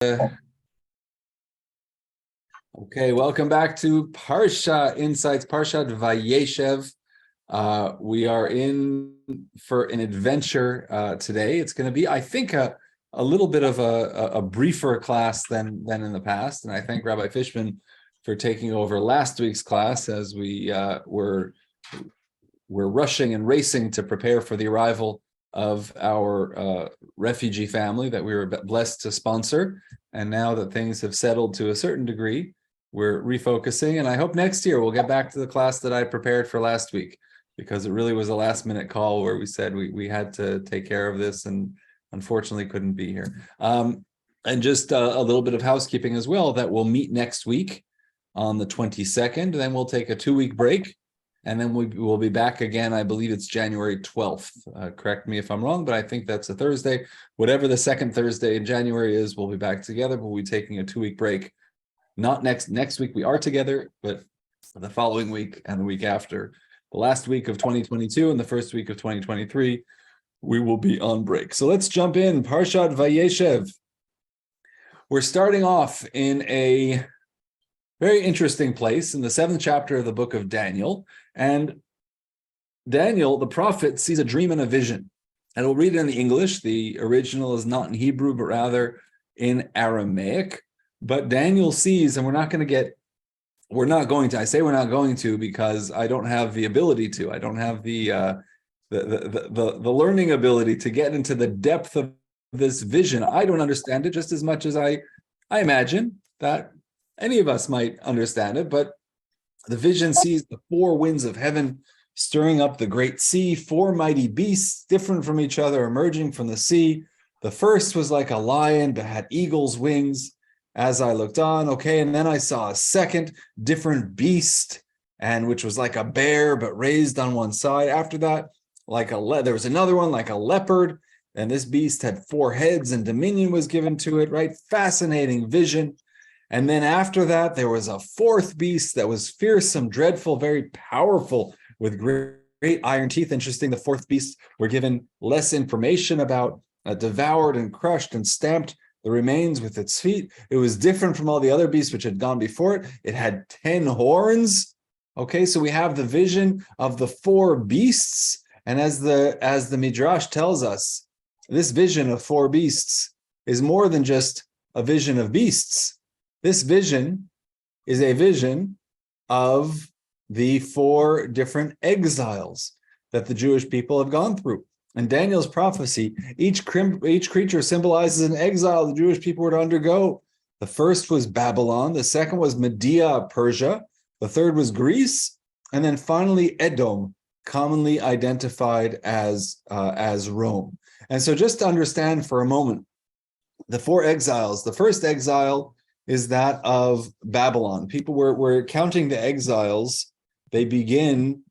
Okay, welcome back to Parsha Insights, Parsha Vayeishev. We are in for an adventure today. It's going to be, I think, a little bit of a briefer class than in the past. And I thank Rabbi Fishman for taking over last week's class as we were rushing and racing to prepare for the arrival of our refugee family that we were blessed to sponsor. And now that things have settled to a certain degree, we're refocusing. And I hope next year we'll get back to the class that I prepared for last week, because it really was a last minute call where we said we had to take care of this and unfortunately couldn't be here. And just a little bit of housekeeping as well, that we'll meet next week on the 22nd. Then we'll take a 2-week break. And then we'll be back again. I believe it's January 12th. Correct me if I'm wrong, but I think that's a Thursday. Whatever the second Thursday in January is, we'll be back together. We'll be taking a 2-week break. Not next week we are together, but the following week and the week after. The last week of 2022 and the first week of 2023, we will be on break. So let's jump in. Parshat Vayeishev. We're starting off in a very interesting place in the 7th chapter of the book of Daniel. And Daniel, the prophet, sees a dream and a vision. And we'll read it in the English. The original is not in Hebrew, but rather in Aramaic. But Daniel sees, and we're not going to, I say we're not going to because I don't have the ability to. I don't have the learning ability to get into the depth of this vision. I don't understand it just as much as I imagine that any of us might understand it, but the vision sees the 4 winds of heaven stirring up the great sea, 4 mighty beasts different from each other emerging from the sea. The first was like a lion but had eagle's wings. As I looked on, and then I saw a second different beast, and which was like a bear but raised on one side. After that, there was another one like a leopard, and this beast had 4 heads, and dominion was given to it. Right, fascinating vision. And then after that, there was a 4th beast that was fearsome, dreadful, very powerful, with great iron teeth. Interesting, the 4th beast were given less information about, devoured and crushed and stamped the remains with its feet. It was different from all the other beasts which had gone before it. It had 10 horns. So we have the vision of the 4 beasts. And as the Midrash tells us, this vision of 4 beasts is more than just a vision of beasts. This vision is a vision of the 4 different exiles that the Jewish people have gone through. In Daniel's prophecy, each creature symbolizes an exile the Jewish people were to undergo. The first was Babylon, the second was Media, Persia, the third was Greece, and then finally Edom, commonly identified as Rome. And so just to understand for a moment, the 4 exiles, the first exile is that of Babylon. People were counting the exiles. They begin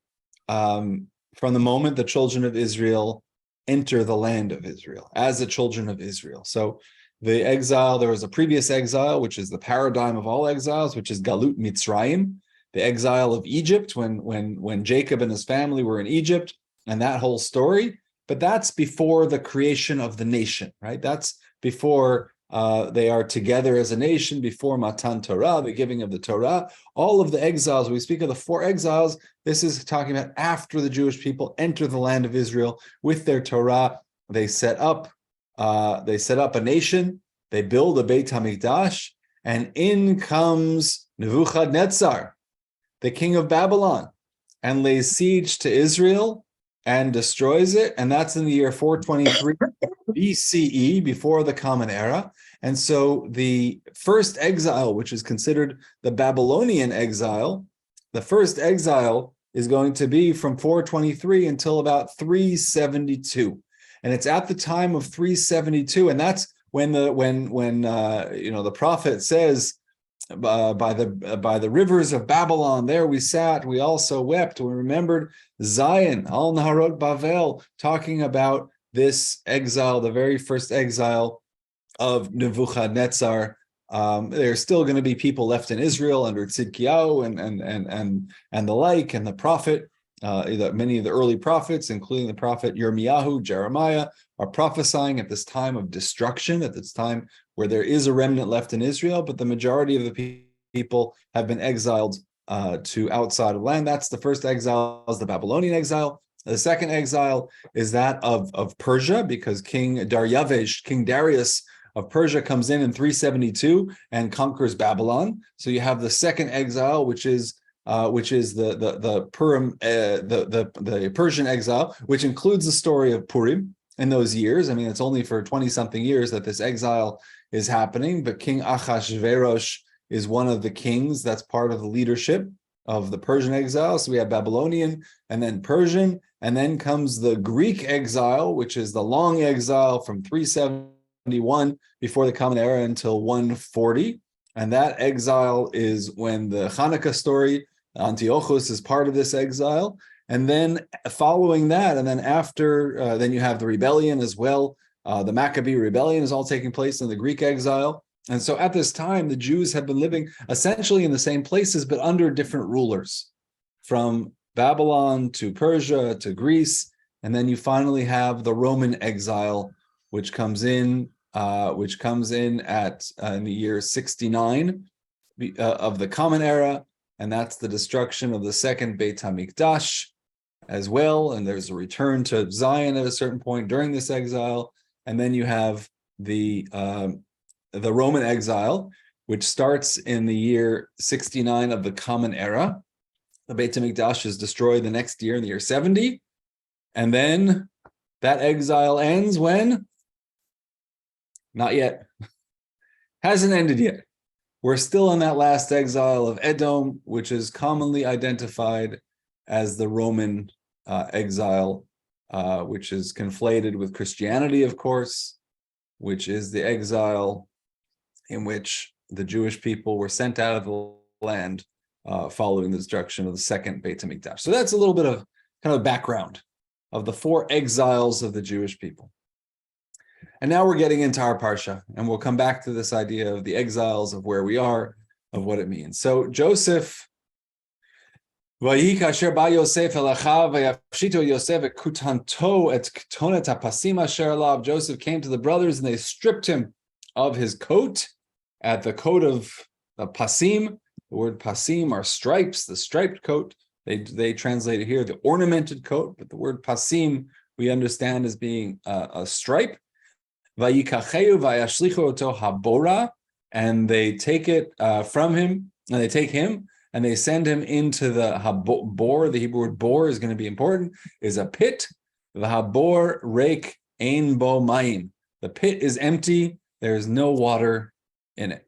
from the moment the children of Israel enter the land of Israel as the children of Israel. So the exile, there was a previous exile, which is the paradigm of all exiles, which is Galut Mitzrayim, the exile of Egypt, when Jacob and his family were in Egypt, and that whole story. But that's before the creation of the nation, right? That's before they are together as a nation, before Matan Torah, the giving of the Torah. All of the exiles, we speak of the 4 exiles, this is talking about after the Jewish people enter the land of Israel with their Torah. They set up a nation, they build a Beit HaMikdash, and in comes Nebuchadnezzar, the king of Babylon, and lays siege to Israel and destroys it. And that's in the year 423 BCE, before the Common Era. And so the first exile, which is considered the Babylonian exile, the first exile is going to be from 423 until about 372. And it's at the time of 372, and that's when the prophet says, by the rivers of Babylon, there we sat, we also wept, we remembered Zion, Al Naharot Bavel, talking about this exile, the very first exile of Nebuchadnezzar. There's still going to be people left in Israel under Tzidkiyahu and the like, and the prophet. Many of the early prophets, including the prophet Yirmiyahu, Jeremiah, are prophesying at this time of destruction, at this time where there is a remnant left in Israel, but the majority of the people have been exiled to outside of land. That's the first exile, is the Babylonian exile. The second exile is that of Persia, because King Darius of Persia comes in 372 and conquers Babylon. So you have the second exile, which is the Persian exile, which includes the story of Purim in those years. I mean, it's only for 20-something years that this exile is happening, but King Achashverosh is one of the kings that's part of the leadership of the Persian exile. So we have Babylonian and then Persian, and then comes the Greek exile, which is the long exile from 371 before the Common Era until 140. And that exile is when the Hanukkah story, Antiochus is part of this exile. And then following that, and then after, then you have the rebellion as well. The Maccabee rebellion is all taking place in the Greek exile. And so at this time, the Jews have been living essentially in the same places, but under different rulers, from Babylon to Persia to Greece. And then you finally have the Roman exile, which comes in in the year 69 of the Common Era. And that's the destruction of the second Beit HaMikdash as well. And there's a return to Zion at a certain point during this exile. And then you have the Roman exile, which starts in the year 69 of the Common Era. The Beit HaMikdash is destroyed the next year in the year 70. And then that exile ends when? Not yet. Hasn't ended yet. We're still in that last exile of Edom, which is commonly identified as the Roman exile, which is conflated with Christianity, of course, which is the exile in which the Jewish people were sent out of the land following the destruction of the second Beit HaMikdash. So that's a little bit of kind of background of the four exiles of the Jewish people. And now we're getting into our Parsha, and we'll come back to this idea of the exiles, of where we are, of what it means. So Joseph, Joseph came to the brothers, and they stripped him of his coat at the coat of the pasim. The word pasim are stripes, the striped coat. They translate it here, the ornamented coat, but the word pasim we understand as being a stripe. Vayikacheu vayashlichu oto habora, and they take it from him, and they take him, and they send him into the habor. The Hebrew word bor is going to be important, is a pit. The habor reik ein bo mayim. The pit is empty, there is no water in it.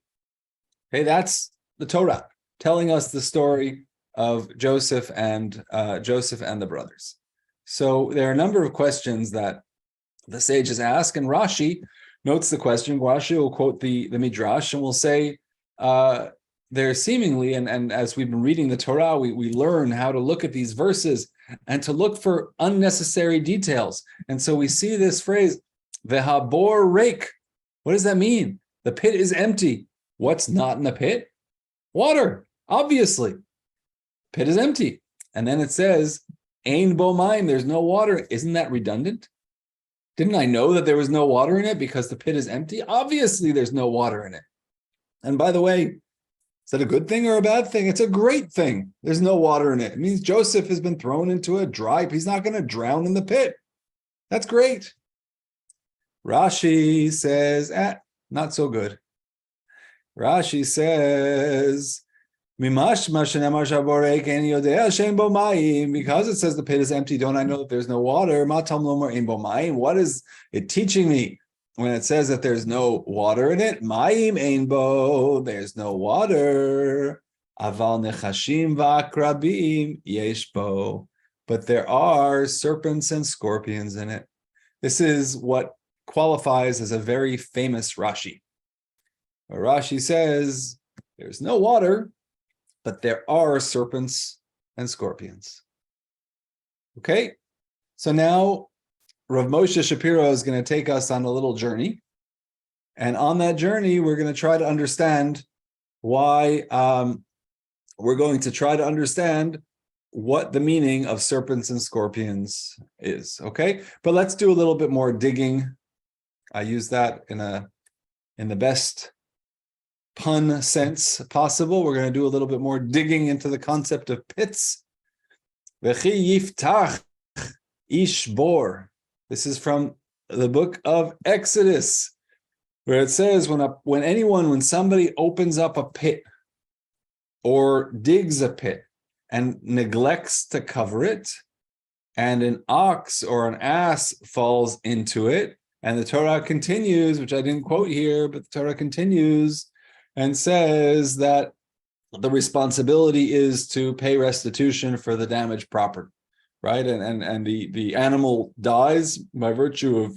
Okay, that's the Torah, telling us the story of Joseph and the brothers. So there are a number of questions that the sages ask, and Rashi notes the question. Rashi will quote the Midrash and will say, there seemingly, and as we've been reading the Torah, we learn how to look at these verses and to look for unnecessary details. And so we see this phrase, Vehabor reik. What does that mean? The pit is empty. What's not in the pit? Water, obviously. Pit is empty. And then it says, Ein bo mayim, there's no water. Isn't that redundant? Didn't I know that there was no water in it because the pit is empty? Obviously, there's no water in it. And by the way, is that a good thing or a bad thing? It's a great thing. There's no water in it. It means Joseph has been thrown into a dry pit. He's not going to drown in the pit. That's great. Rashi says, not so good. Rashi says, because it says the pit is empty, don't I know that there's no water? What is it teaching me when it says that there's no water in it? There's no water. But there are serpents and scorpions in it. This is what qualifies as a very famous Rashi. Rashi says there's no water, but there are serpents and scorpions. Okay, so now Rav Moshe Shapiro is going to take us on a little journey. And on that journey, we're going to try to understand why, we're going to try to understand what the meaning of serpents and scorpions is, okay? But let's do a little bit more digging. I use that in a in the best pun sense possible. We're going to do a little bit more digging into the concept of pits. V'chi yiftach ish bor. This is from the book of Exodus, where it says when somebody opens up a pit or digs a pit and neglects to cover it, and an ox or an ass falls into it, and the Torah continues, which I didn't quote here, but the Torah continues and says that the responsibility is to pay restitution for the damaged property, right? And the animal dies by virtue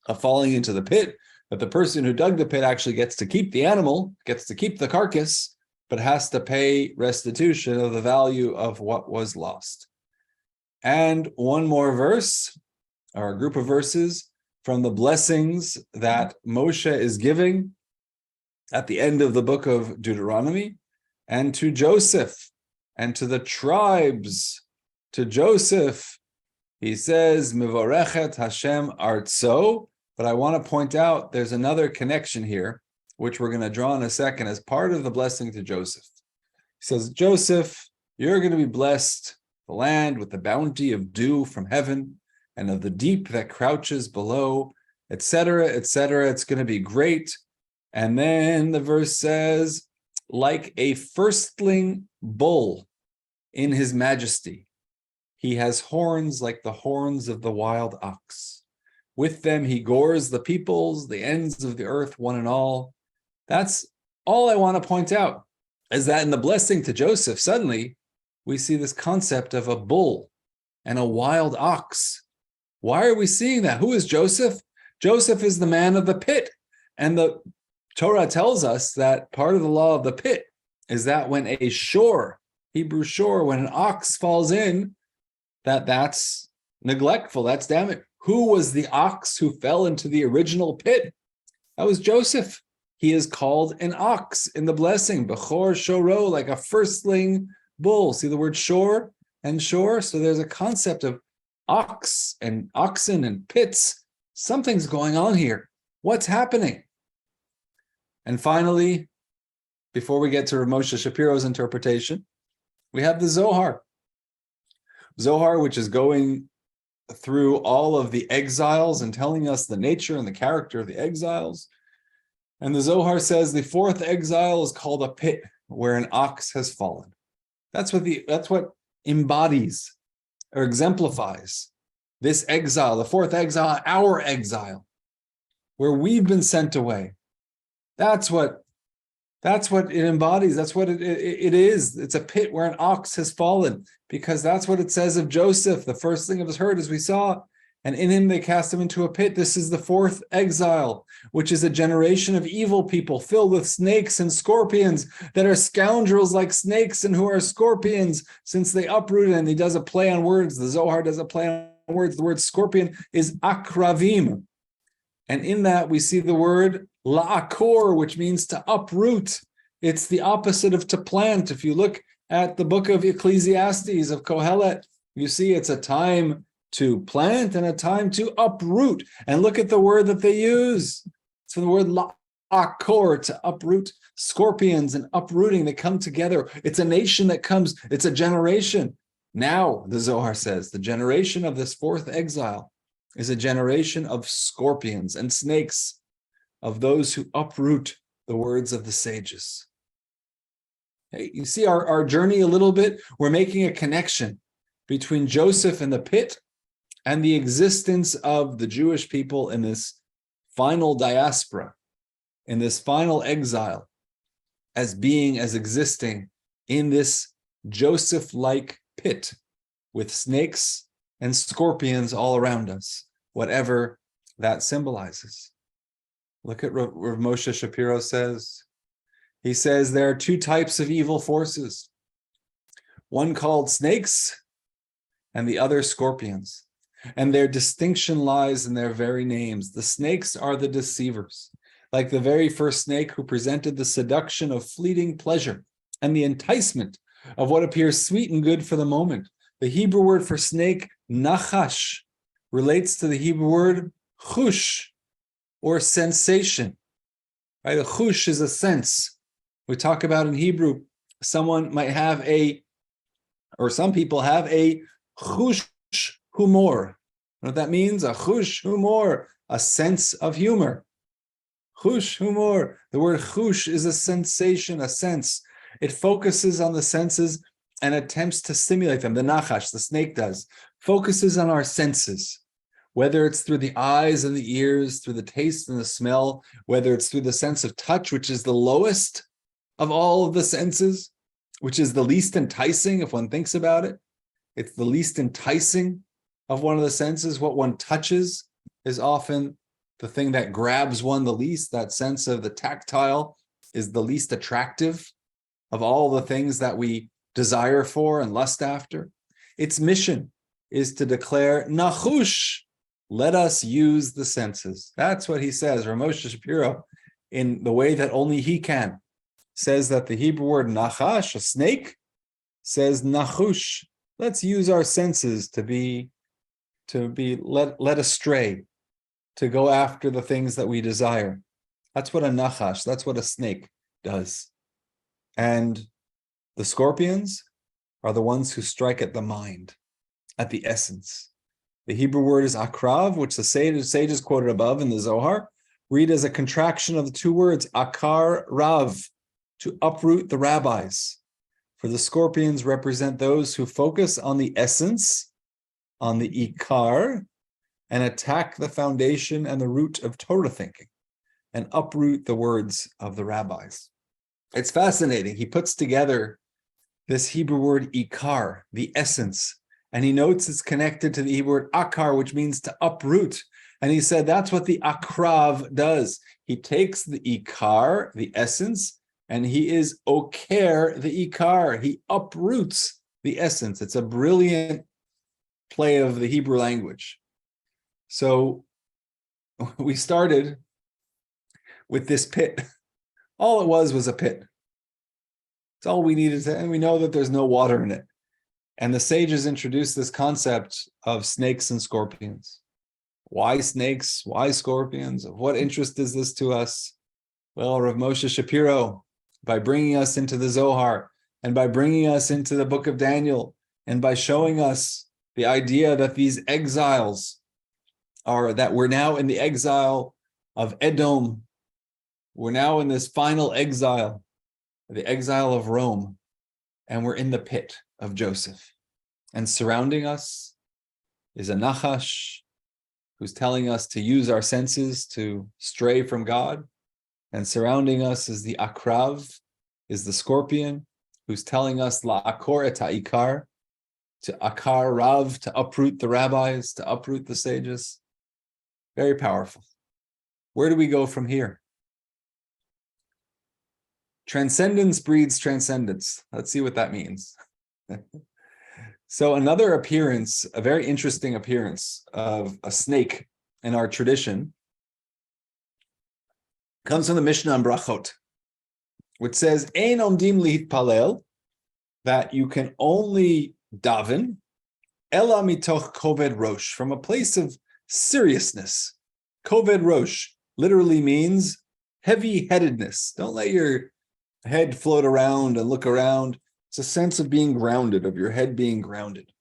of falling into the pit, but the person who dug the pit actually gets to keep the animal, gets to keep the carcass, but has to pay restitution of the value of what was lost. And one more verse, or a group of verses, from the blessings that Moshe is giving at the end of the book of Deuteronomy, and to Joseph, and to the tribes. To Joseph, he says, Mivorechet Hashem Artso, but I want to point out there's another connection here, which we're going to draw in a second as part of the blessing to Joseph. He says, Joseph, you're going to be blessed, the land with the bounty of dew from heaven, and of the deep that crouches below, etc., etc. It's going to be great. And then the verse says, like a firstling bull in his majesty, he has horns like the horns of the wild ox. With them he gores the peoples, the ends of the earth, one and all. That's all I want to point out, is that in the blessing to Joseph, suddenly we see this concept of a bull and a wild ox. Why are we seeing that? Who is Joseph? Joseph is the man of the pit. And the Torah tells us that part of the law of the pit is that when a shore, Hebrew shore, when an ox falls in, that's neglectful, that's damage. Who was the ox who fell into the original pit? That was Joseph. He is called an ox in the blessing, Bechor Shoro, like a firstling bull. See the word shore and shore? So there's a concept of ox and oxen and pits. Something's going on here. What's happening? And finally, before we get to Rav Moshe Shapiro's interpretation, we have the Zohar. Zohar, which is going through all of the exiles and telling us the nature and the character of the exiles. And the Zohar says the fourth exile is called a pit where an ox has fallen. That's what embodies or exemplifies this exile, the fourth exile, our exile, where we've been sent away. That's what it embodies. That's what it is. It's a pit where an ox has fallen, because that's what it says of Joseph. The first thing of his hurt, as we saw, and in him they cast him into a pit. This is the fourth exile, which is a generation of evil people filled with snakes and scorpions that are scoundrels like snakes and who are scorpions, since they uprooted. And he does a play on words. The Zohar does a play on words. The word scorpion is akravim. And in that we see the word la'akor, which means to uproot. It's the opposite of to plant. If you look at the book of Ecclesiastes, of Kohelet, you see it's a time to plant and a time to uproot. And look at the word that they use. It's from the word la'akor, to uproot. Scorpions and uprooting, they come together. It's a nation that comes, it's a generation. Now, the Zohar says, the generation of this fourth exile is a generation of scorpions and snakes, of those who uproot the words of the sages. Hey, you see our journey a little bit? We're making a connection between Joseph and the pit and the existence of the Jewish people in this final diaspora, in this final exile, as existing in this Joseph-like pit with snakes and scorpions all around us, whatever that symbolizes. Look at what Rav Moshe Shapiro says. He says there are two types of evil forces, one called snakes and the other scorpions. And their distinction lies in their very names. The snakes are the deceivers, like the very first snake who presented the seduction of fleeting pleasure and the enticement of what appears sweet and good for the moment. The Hebrew word for snake, nachash, relates to the Hebrew word chush, or sensation. right? A chush is a sense. We talk about in Hebrew, someone might have or some people have a chush humor. You know what that means? A chush humor, a sense of humor. Chush humor. The word chush is a sensation, a sense. It focuses on the senses and attempts to stimulate them. The nachash, the snake does, focuses on our senses, whether it's through the eyes and the ears, through the taste and the smell, whether it's through the sense of touch, which is the lowest of all of the senses, which is the least enticing if one thinks about it. It's the least enticing of one of the senses. What one touches is often the thing that grabs one the least. That sense of the tactile is the least attractive of all the things that we desire for and lust after. Its mission is to declare, nachush, let us use the senses. That's what he says. Rabbi Shapiro, in the way that only he can, says that the Hebrew word nachash, a snake, says nachush. Let's use our senses to be led astray, to go after the things that we desire. That's what a nachash, that's what a snake does. And the scorpions are the ones who strike at the mind, at the essence. The Hebrew word is akrav, which the sages quoted above in the Zohar, read as a contraction of the two words akar rav, to uproot the rabbis. For the scorpions represent those who focus on the essence, on the ikar, and attack the foundation and the root of Torah thinking, and uproot the words of the rabbis. It's fascinating. He puts together this Hebrew word ikar, the essence, and he notes it's connected to the Hebrew word akar, which means to uproot. And he said that's what the akrav does. He takes the ikar, the essence, and he is oker, the ikar. He uproots the essence. It's a brilliant play of the Hebrew language. So we started with this pit. All it was a pit. It's all we needed to, and we know that there's no water in it. And the sages introduced this concept of snakes and scorpions. Why snakes? Why scorpions? Of what interest is this to us? Well, Rav Moshe Shapiro, by bringing us into the Zohar, and by bringing us into the book of Daniel, and by showing us the idea that these exiles that we're now in the exile of Edom. We're now in this final exile, the exile of Rome, and we're in the pit of Joseph. And surrounding us is a nachash who's telling us to use our senses to stray from God. And surrounding us is the akrav, is the scorpion, who's telling us la'akor et ha'ikar, to akar rav, to uproot the rabbis, to uproot the sages. Very powerful. Where do we go from here? Transcendence breeds transcendence. Let's see what that means. So another appearance, a very interesting appearance of a snake in our tradition, comes from the Mishnah in Brachot, which says, Ein omdim liitpalel, that you can only daven, ela mitoch koved rosh, from a place of seriousness. Koved rosh literally means heavy-headedness. Don't let your head float around and look around. It's a sense of being grounded, of your head being grounded.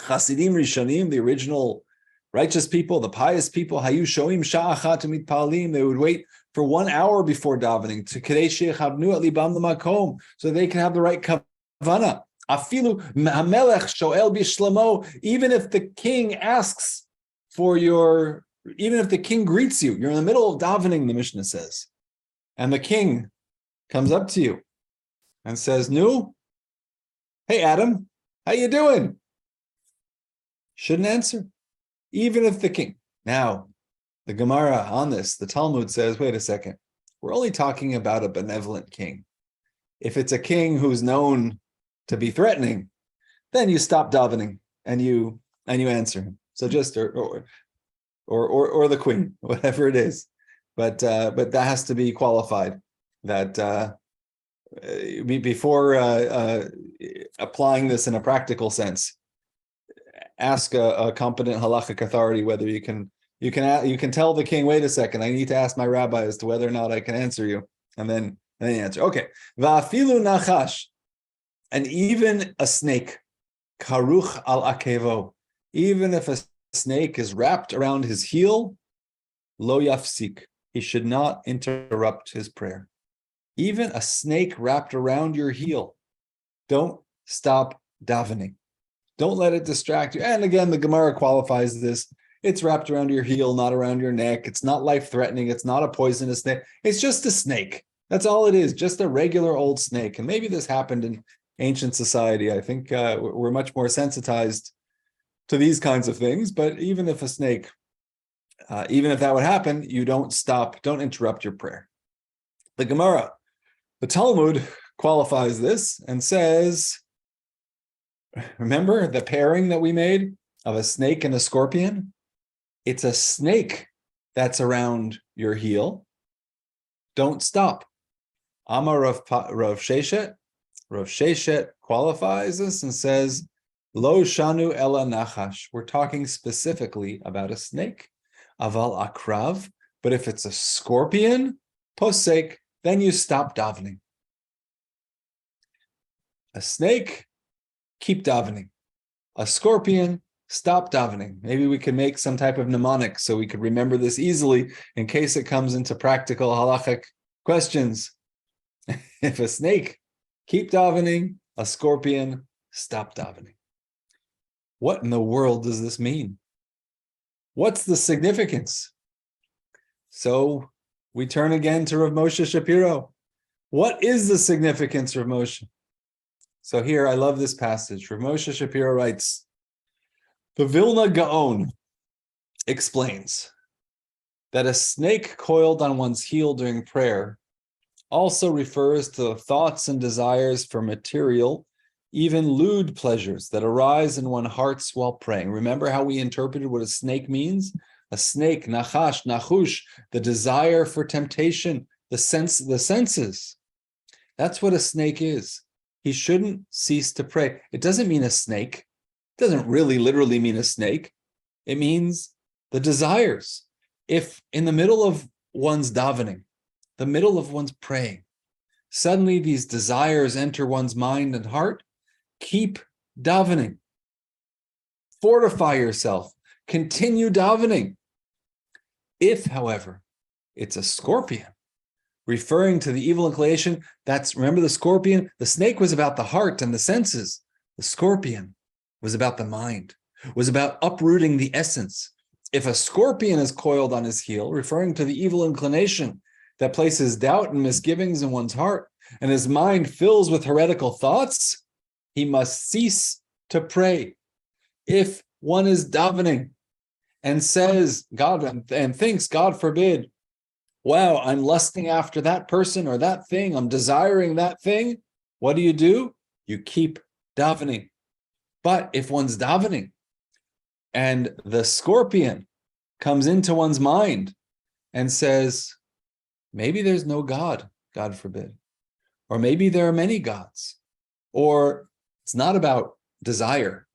Chasidim Rishonim, the original righteous people, the pious people, hayu shoim sha'achat mitpalim, they would wait for 1 hour before davening to kadei shechavnu at libam l'makom, so they can have the right kavana. Afilu hamelech shoel bishlamo, even if the king asks for even if the king greets you, you're in the middle of davening, the Mishnah says, and the king comes up to you and says, "Nu, hey Adam, how you doing?" Shouldn't answer, even if the king. Now, the Gemara on this, the Talmud says, wait a second, we're only talking about a benevolent king. If it's a king who's known to be threatening, then you stop davening and you answer him. So just or the queen, whatever it is, but that has to be qualified. That before applying this in a practical sense, ask a competent halachic authority whether you can You can tell the king, wait a second, I need to ask my rabbi as to whether or not I can answer you. And then answer. Okay. Va'afilu nachash. And even a snake, karuch al akevo, even if a snake is wrapped around his heel, lo yafsik, he should not interrupt his prayer. Even a snake wrapped around your heel, don't stop davening. Don't let it distract you. And again, the Gemara qualifies this. It's wrapped around your heel, not around your neck. It's not life-threatening. It's not a poisonous snake. It's just a snake. That's all it is, just a regular old snake. And maybe this happened in ancient society. I think we're much more sensitized to these kinds of things. But even if a snake, even if that would happen, you don't stop, don't interrupt your prayer. The Gemara, the Talmud qualifies this and says, remember the pairing that we made of a snake and a scorpion? It's a snake that's around your heel. Don't stop. Amar Rav Sheshet. Rav Sheshet qualifies this and says, Lo shanu ela nachash. We're talking specifically about a snake. Aval akrav. But if it's a scorpion, posek, then you stop davening. A snake, keep davening. A scorpion, stop davening. Maybe we can make some type of mnemonic so we could remember this easily in case it comes into practical halachic questions. If a snake, keep davening. A scorpion, stop davening. What in the world does this mean? What's the significance? So we turn again to Rav Moshe Shapiro. What is the significance, Rav Moshe? So here, I love this passage. Rav Moshe Shapiro writes, the Vilna Gaon explains that a snake coiled on one's heel during prayer also refers to the thoughts and desires for material, even lewd pleasures that arise in one's hearts while praying. Remember how we interpreted what a snake means? A snake, nachash, nachush, the desire for temptation, the senses. That's what a snake is. He shouldn't cease to pray. It doesn't mean a snake. It doesn't really literally mean a snake. It means the desires. If in the middle of one's davening, the middle of one's praying, suddenly these desires enter one's mind and heart, keep davening. Fortify yourself. Continue davening. If, however, it's a scorpion, referring to the evil inclination, remember the scorpion? The snake was about the heart and the senses. The scorpion was about the mind, was about uprooting the essence. If a scorpion is coiled on his heel, referring to the evil inclination that places doubt and misgivings in one's heart, and his mind fills with heretical thoughts, he must cease to pray. If one is davening and says, God, and thinks, God forbid, wow, I'm lusting after that person or that thing, I'm desiring that thing, what do? You keep davening. But if one's davening and the scorpion comes into one's mind and says, maybe there's no God, God forbid, or maybe there are many gods, or it's not about desire,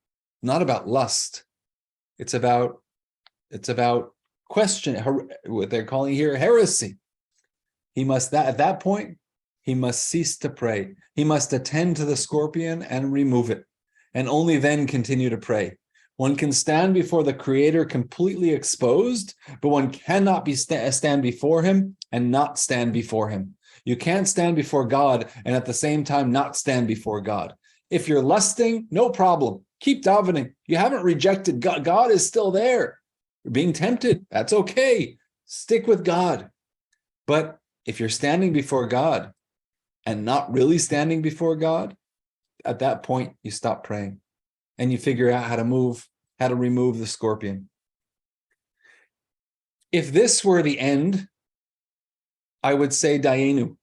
not about lust, it's about question, what they're calling here heresy. At that point, he must cease to pray. He must attend to the scorpion and remove it, and only then continue to pray. One can stand before the Creator completely exposed, but one cannot stand before him and not stand before him. You can't stand before God and at the same time not stand before God. If you're lusting, no problem. Keep davening. You haven't rejected God. God is still there. You're being tempted. That's okay. Stick with God. But if you're standing before God and not really standing before God, at that point, you stop praying and you figure out how to remove the scorpion. If this were the end, I would say Dayenu.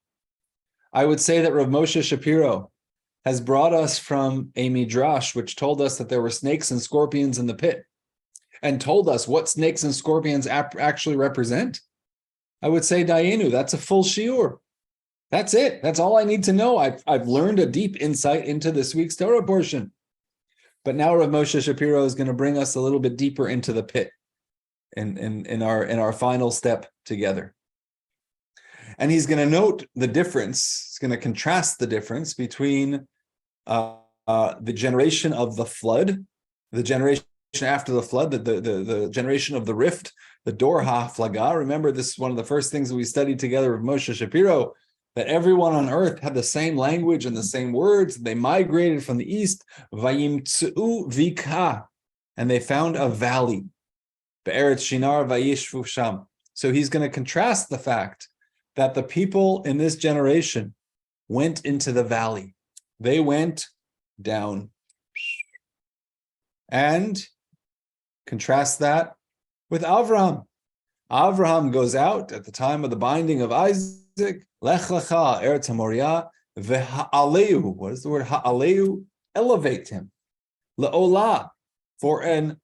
I would say that Rav Moshe Shapiro has brought us from a midrash which told us that there were snakes and scorpions in the pit and told us what snakes and scorpions actually represent. I would say Dayenu. That's a full shiur. That's it. That's all I need to know. I've learned a deep insight into this week's Torah portion. But now Rav Moshe Shapiro is going to bring us a little bit deeper into the pit. in our final step together. And he's going to note the difference. He's going to contrast the difference between the generation of the flood, the generation after the flood, the generation of the rift, the Dor HaFlaga. Remember, this is one of the first things that we studied together with Moshe Shapiro, that everyone on earth had the same language and the same words. They migrated from the east, Vayimtzu Vika, and they found a valley, Be'eretz Shinar Vayishvu Sham. So he's going to contrast the fact that the people in this generation went into the valley. They went down. And contrast that with Avraham. Avraham goes out at the time of the binding of Isaac, Lech Lecha, Eretz HaMoriah, Ve'ha'aleu. What is the word ha'aleu? Elevate him. Le'olah, for an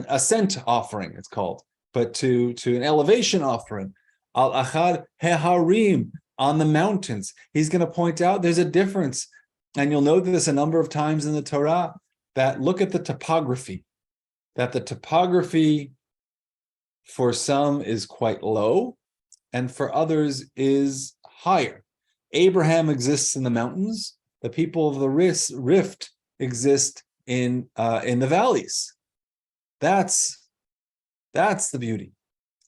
ascent offering, it's called, but to an elevation offering. Al achad heharim, on the mountains. He's going to point out there's a difference, and you'll note this a number of times in the Torah, that look at the topography, that the topography for some is quite low, and for others is higher. Abraham exists in the mountains. The people of the rift exist in the valleys. That's the beauty.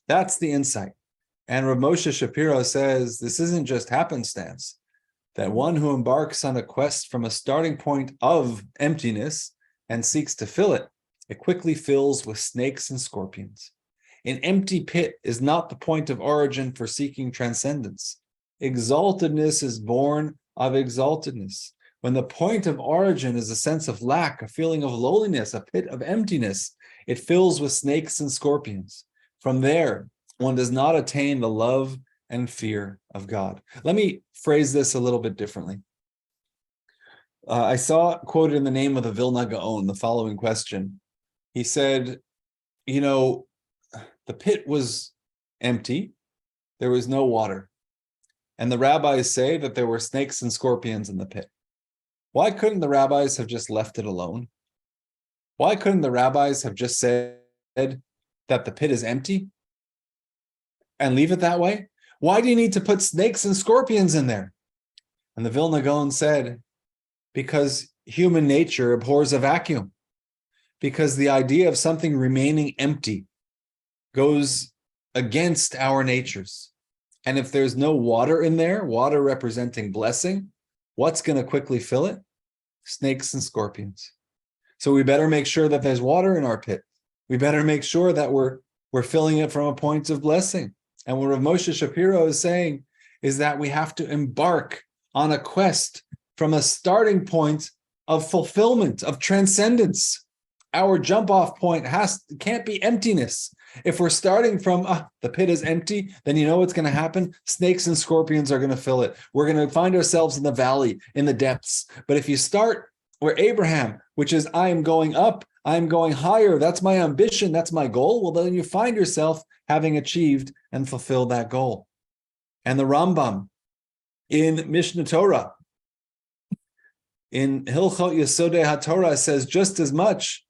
That's the insight. And Rav Moshe Shapiro says this isn't just happenstance, that one who embarks on a quest from a starting point of emptiness and seeks to fill it, it quickly fills with snakes and scorpions. An empty pit is not the point of origin for seeking transcendence. Exaltedness is born of exaltedness. When the point of origin is a sense of lack, a feeling of lowliness, a pit of emptiness, it fills with snakes and scorpions. From there, one does not attain the love and fear of God. Let me phrase this a little bit differently. I saw quoted in the name of the Vilna Gaon the following question. He said, the pit was empty, there was no water, and the rabbis say that there were snakes and scorpions in the pit. Why couldn't the rabbis have just left it alone? Why couldn't the rabbis have just said that the pit is empty and leave it that way? Why do you need to put snakes and scorpions in there? And the Vilna Gaon said, because human nature abhors a vacuum, because the idea of something remaining empty goes against our natures. And if there's no water in there, water representing blessing, what's going to quickly fill it? Snakes and scorpions. So we better make sure that there's water in our pit. We better make sure that we're filling it from a point of blessing. And what Rav Moshe Shapiro is saying is that we have to embark on a quest from a starting point of fulfillment, of transcendence. Our jump-off point can't be emptiness. If we're starting from the pit is empty, then you know what's going to happen? Snakes and scorpions are going to fill it. We're going to find ourselves in the valley, in the depths. But if you start where Abraham, which is I am going up, I am going higher, that's my ambition, that's my goal, well, then you find yourself having achieved and fulfilled that goal. And the Rambam in Mishnah Torah, in Hilchot Yesodei HaTorah, says just as much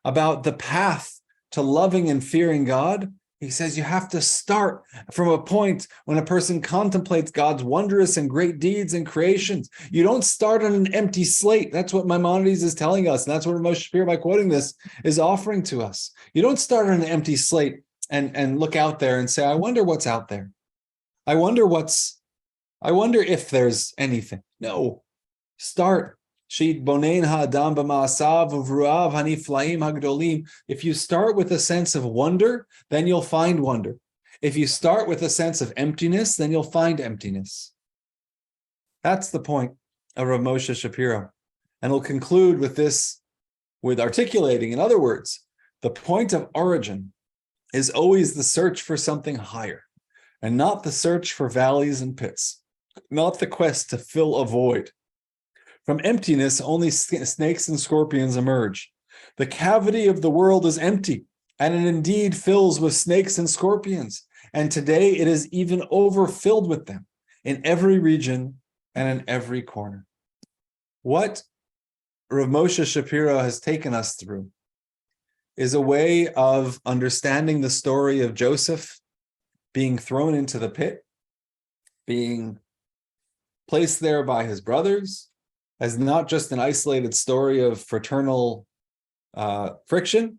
about the path to loving and fearing God. He says you have to start from a point when a person contemplates God's wondrous and great deeds and creations. You don't start on an empty slate. That's what Maimonides is telling us. And that's what Moshe Shapiro, by quoting this, is offering to us. You don't start on an empty slate and look out there and say, I wonder what's out there. I wonder if there's anything. No, start. If you start with a sense of wonder, then you'll find wonder. If you start with a sense of emptiness, then you'll find emptiness. That's the point of Rav Moshe Shapiro. And we'll conclude with this, with articulating, in other words, the point of origin is always the search for something higher, and not the search for valleys and pits, not the quest to fill a void. From emptiness, only snakes and scorpions emerge. The cavity of the world is empty, and it indeed fills with snakes and scorpions. And today it is even overfilled with them in every region and in every corner. What Rav Moshe Shapiro has taken us through is a way of understanding the story of Joseph being thrown into the pit, being placed there by his brothers, as not just an isolated story of fraternal friction,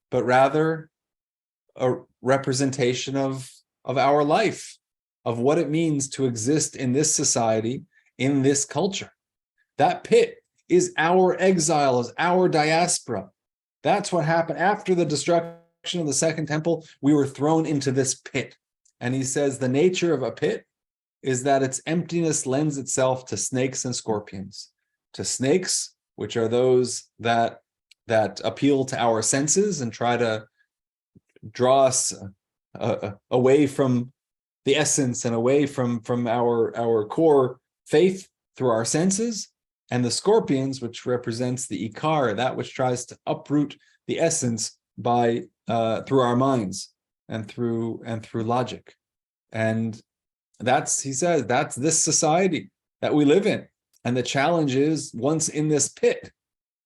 but rather a representation of our life, of what it means to exist in this society, in this culture. That pit is our exile, is our diaspora. That's what happened after the destruction of the Second Temple. We were thrown into this pit. And he says the nature of a pit is that its emptiness lends itself to snakes and scorpions. To snakes, which are those that appeal to our senses and try to draw us away from the essence and away from our core faith through our senses, and the scorpions, which represents the ikar, that which tries to uproot the essence by through our minds and through logic. And he says that's this society that we live in. And the challenge is, once in this pit,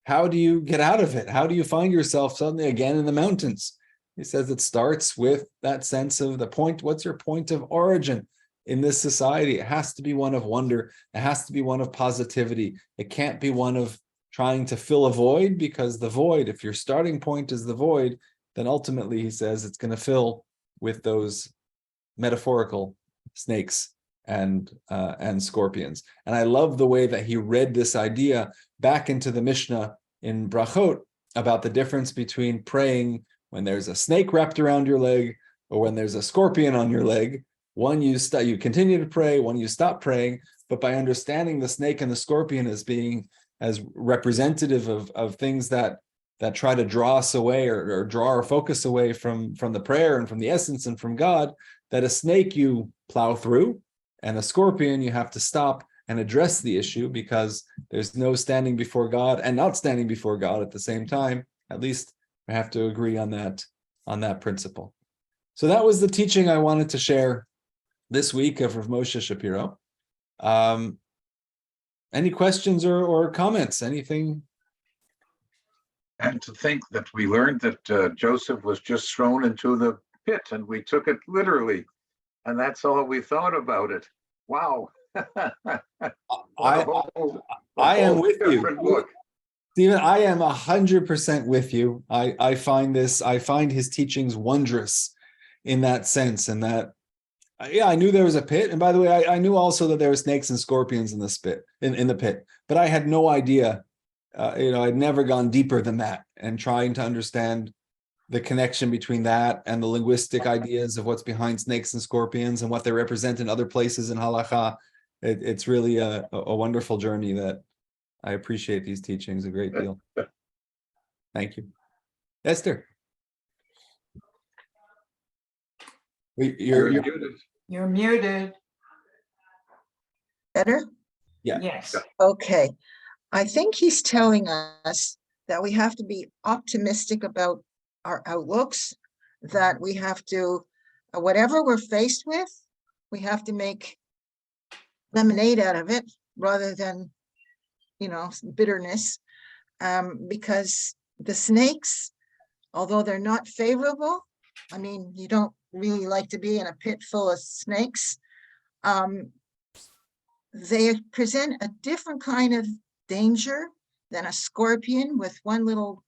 how do you get out of it? How do you find yourself suddenly again in the mountains? He says it starts with that sense of the point. What's your point of origin in this society? It has to be one of wonder. It has to be one of positivity. It can't be one of trying to fill a void, because the void, if your starting point is the void, then ultimately, he says, it's going to fill with those metaphorical snakes and scorpions. And I love the way that he read this idea back into the Mishnah in Brachot about the difference between praying when there's a snake wrapped around your leg or when there's a scorpion on your leg. One, you continue to pray, one, you stop praying. But by understanding the snake and the scorpion as being as representative of things that try to draw us away or draw our focus away from the prayer and from the essence and from God, that a snake you plow through, and a scorpion you have to stop and address the issue, because there's no standing before God and not standing before God at the same time. At least I have to agree on that principle. So that was the teaching I wanted to share this week of Rav Moshe Shapiro. Any questions or comments? Anything? And to think that we learned that Joseph was just thrown into the pit, and we took it literally, and that's all we thought about it. Wow. I am with you, book. Stephen. I am 100% with you. I find his teachings wondrous in that sense, and that I knew there was a pit. And by the way, I knew also that there were snakes and scorpions in the pit, but I had no idea. I'd never gone deeper than that, and trying to understand the connection between that and the linguistic ideas of what's behind snakes and scorpions and what they represent in other places in halakha. It's really a wonderful journey that I appreciate these teachings a great deal. Thank you. Esther. You're muted. You're muted. Better? Yeah. Yes. Okay. I think he's telling us that we have to be optimistic about our outlooks, that we have to, whatever we're faced with, we have to make lemonade out of it rather than, bitterness, because the snakes, although they're not favorable, I mean, you don't really like to be in a pit full of snakes. They present a different kind of danger than a scorpion with one little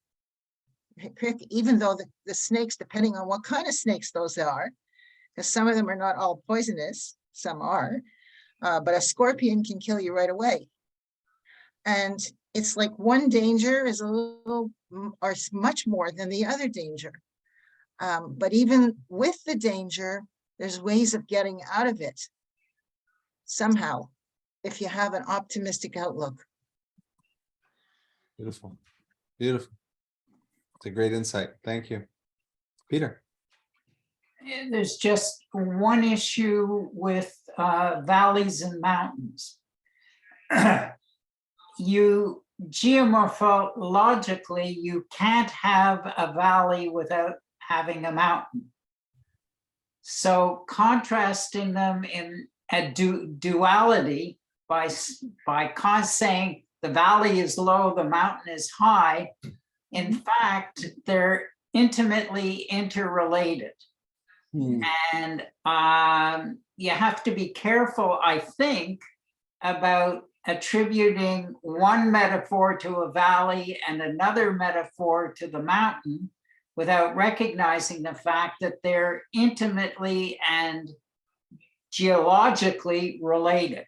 prick, even though the snakes, depending on what kind of snakes those are, because some of them are not all poisonous, some are, but a scorpion can kill you right away. And it's like one danger is a little or much more than the other danger. But even with the danger, there's ways of getting out of it somehow, if you have an optimistic outlook. Beautiful. Beautiful. It's a great insight. Thank you. Peter. There's just one issue with valleys and mountains. Geomorphologically, you can't have a valley without having a mountain. So contrasting them in a duality by saying the valley is low, the mountain is high, In fact, they're intimately interrelated. Hmm. And you have to be careful, I think, about attributing one metaphor to a valley and another metaphor to the mountain without recognizing the fact that they're intimately and geologically related.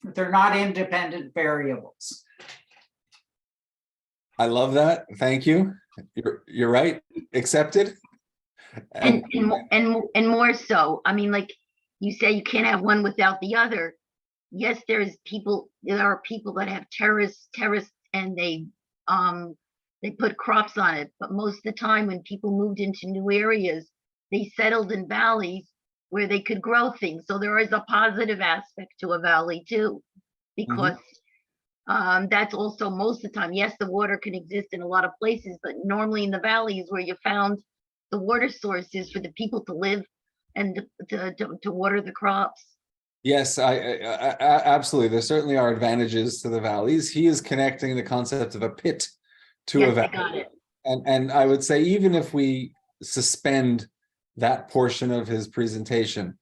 They're not independent variables. I love that. Thank you. You're right. Accepted. And more so. I mean, like you say, you can't have one without the other. Yes, there are people that have terrace, and they put crops on it. But most of the time when people moved into new areas, they settled in valleys where they could grow things. So there is a positive aspect to a valley too, because that's also most of the time. Yes, the water can exist in a lot of places, but normally in the valleys where you found the water sources for the people to live and to water the crops. Yes, I absolutely. There certainly are advantages to the valleys. He is connecting the concept of a pit to a Yes, I valley. got it. And I would say, even if we suspend that portion of his presentation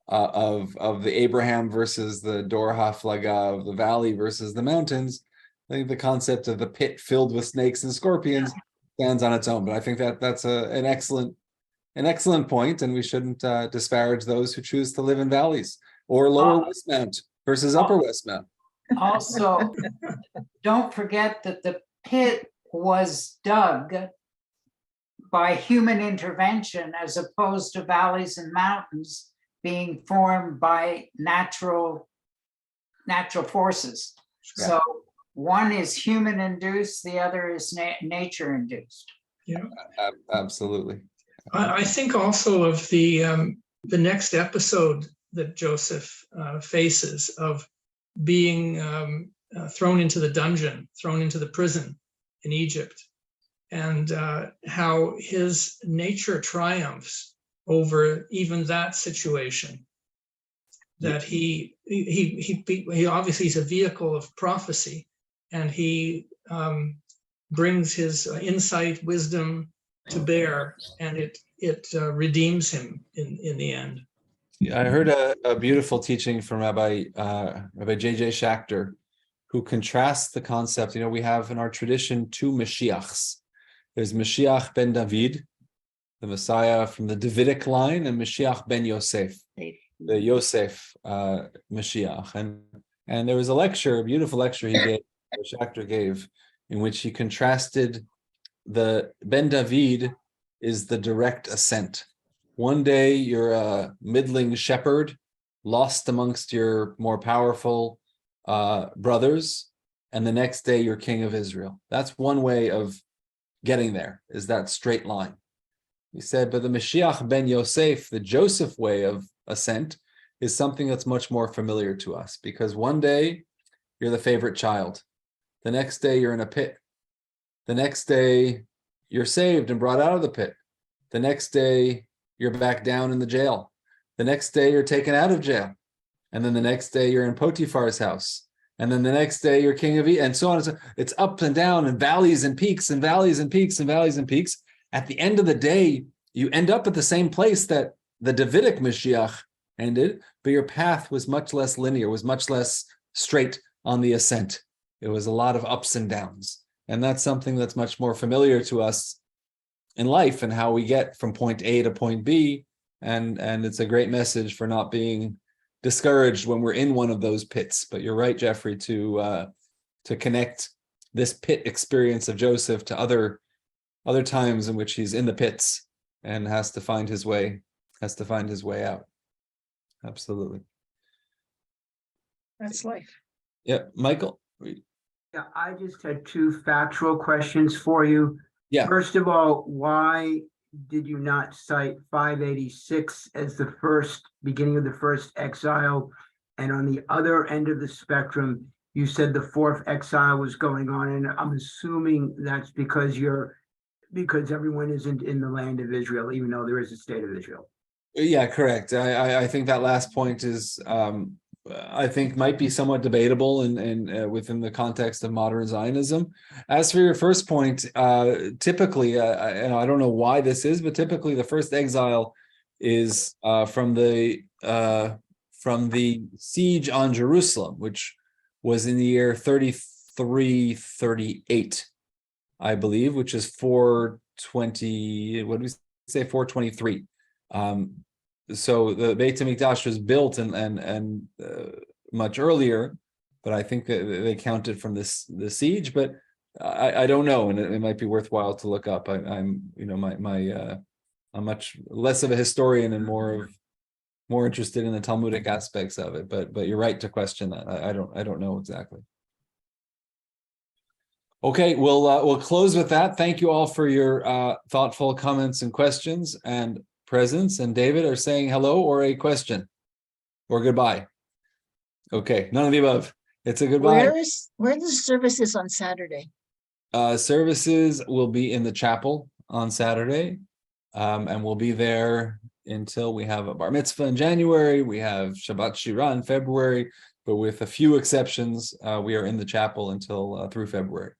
of the Abraham versus the Dor HaFlaga, of the valley versus the mountains, I think the concept of the pit filled with snakes and scorpions stands on its own. But I think that that's an excellent point, and we shouldn't disparage those who choose to live in valleys, or lower Westmount versus upper Westmount. Also, don't forget that the pit was dug by human intervention as opposed to valleys and mountains being formed by natural forces. Yeah. So one is human induced, the other is nature induced. Yeah, Absolutely. I think also of the next episode that Joseph faces, of being thrown into the dungeon, thrown into the prison in Egypt, and how his nature triumphs over even that situation. That he obviously is a vehicle of prophecy, and he brings his insight, wisdom to bear, and it redeems him in the end. Yeah, I heard a beautiful teaching from Rabbi JJ Schachter, who contrasts the concept. You know, we have in our tradition two Mashiachs. There's Mashiach ben David, the Messiah from the Davidic line, and Mashiach ben Yosef, the Yosef Mashiach. And there was a beautiful lecture Schachter gave, in which he contrasted the Ben David is the direct ascent. One day you're a middling shepherd, lost amongst your more powerful brothers, and the next day you're king of Israel. That's one way of getting there, is that straight line. He said, but the Mashiach ben Yosef, the Joseph way of ascent, is something that's much more familiar to us, because one day you're the favorite child. The next day you're in a pit. The next day you're saved and brought out of the pit. The next day you're back down in the jail. The next day you're taken out of jail. And then the next day you're in Potiphar's house. And then the next day you're king of Egypt, and so on. So it's up and down and valleys and peaks and valleys and peaks and valleys and peaks. At the end of the day, you end up at the same place that the Davidic Mashiach ended, but your path was much less linear, was much less straight on the ascent. It was a lot of ups and downs. And that's something that's much more familiar to us in life, and how we get from point A to point B. And it's a great message for not being discouraged when we're in one of those pits. But you're right, Jeffrey, to connect this pit experience of Joseph to other times in which he's in the pits and has to find his way out. Absolutely. That's life. Yeah, Michael. Yeah, I just had two factual questions for you. Yeah. First of all, why did you not cite 586 as the beginning of the first exile? And on the other end of the spectrum, you said the fourth exile was going on, and I'm assuming that's because everyone isn't in the land of Israel, even though there is a state of Israel. Yeah, correct. I think that last point is I think might be somewhat debatable in within the context of modern Zionism. As for your first point, typically, and I don't know why this is, but typically the first exile is from the siege on Jerusalem, which was in the year 3338, I believe, which is 420. What do we say? 423. So the Beit HaMikdash was built and much earlier, but I think that they counted from the siege. But I don't know, and it might be worthwhile to look up. I'm I'm much less of a historian and more interested in the Talmudic aspects of it. But you're right to question that. I don't know exactly. Okay, we'll close with that. Thank you all for your thoughtful comments and questions and presence. And David are saying hello or a question or goodbye. Okay, none of the above. It's a goodbye. Where are the services on Saturday? Services will be in the chapel on Saturday, and we'll be there until we have a bar mitzvah in January. We have Shabbat Shira in February, but with a few exceptions, we are in the chapel until through February.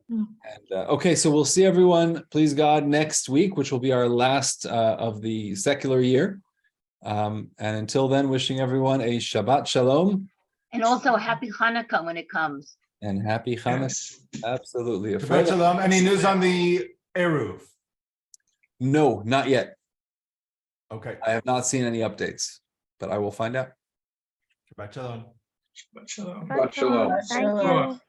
And okay, so we'll see everyone, please God, next week, which will be our last of the secular year. And until then, wishing everyone a Shabbat Shalom. And also happy Hanukkah when it comes. And happy Hanukkah. Yes. Absolutely. Shabbat Shalom. Any news on the Eruv? No, not yet. Okay. I have not seen any updates, but I will find out. Shabbat Shalom. Shabbat shalom. Shabbat shalom. Shalom.